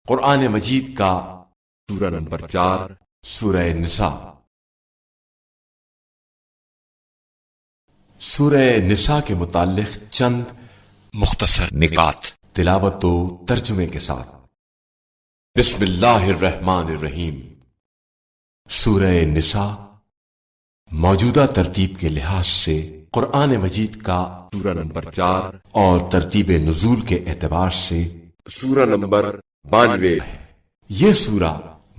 قرآن مجید کا سورہ نمبر 4 سورہ نساء۔ سورہ نساء کے متعلق چند مختصر نکات تلاوت و ترجمے کے ساتھ۔ بسم اللہ الرحمن الرحیم۔ سورہ نساء موجودہ ترتیب کے لحاظ سے قرآن مجید کا سورہ نمبر 4 اور ترتیب نزول کے اعتبار سے سورہ نمبر 92 ہے۔ یہ سورہ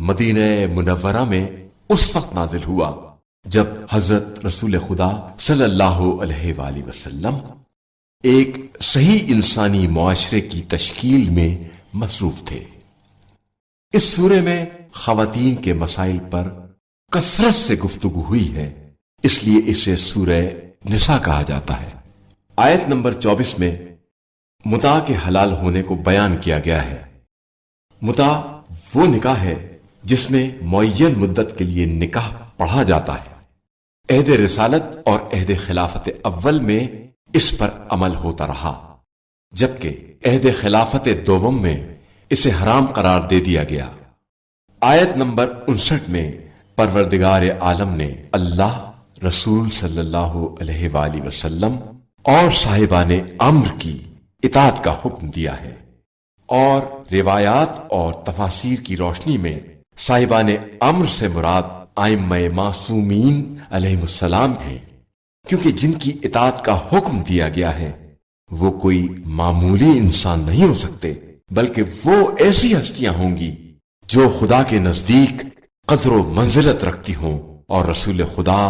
مدینہ منورہ میں اس وقت نازل ہوا جب حضرت رسول خدا صلی اللہ علیہ وآلہ وسلم ایک صحیح انسانی معاشرے کی تشکیل میں مصروف تھے۔ اس سورے میں خواتین کے مسائل پر کثرت سے گفتگو ہوئی ہے، اس لیے اسے سورہ نساء کہا جاتا ہے۔ آیت نمبر 24 میں متاع کے حلال ہونے کو بیان کیا گیا ہے۔ متاع وہ نکاح ہے جس میں معین مدت کے لیے نکاح پڑھا جاتا ہے۔ عہد رسالت اور عہد خلافت اول میں اس پر عمل ہوتا رہا، جبکہ عہد خلافت دوم میں اسے حرام قرار دے دیا گیا۔ آیت نمبر 59 میں پروردگار عالم نے اللہ، رسول صلی اللہ علیہ وآلہ وسلم اور صاحبان امر کی اطاعت کا حکم دیا ہے، اور روایات اور تفاسیر کی روشنی میں صاحبان امر سے مراد ائمہ معصومین علیہ السلام ہیں، کیونکہ جن کی اطاعت کا حکم دیا گیا ہے وہ کوئی معمولی انسان نہیں ہو سکتے، بلکہ وہ ایسی ہستیاں ہوں گی جو خدا کے نزدیک قدر و منزلت رکھتی ہوں، اور رسول خدا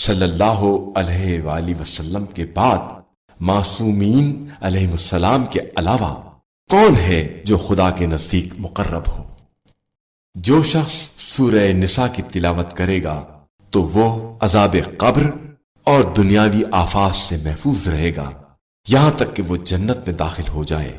صلی اللہ علیہ وآلہ وسلم کے بعد معصومین علیہ السلام کے علاوہ کون ہے جو خدا کے نزدیک مقرب ہو؟ جو شخص سورہ نساء کی تلاوت کرے گا تو وہ عذاب قبر اور دنیاوی آفات سے محفوظ رہے گا، یہاں تک کہ وہ جنت میں داخل ہو جائے۔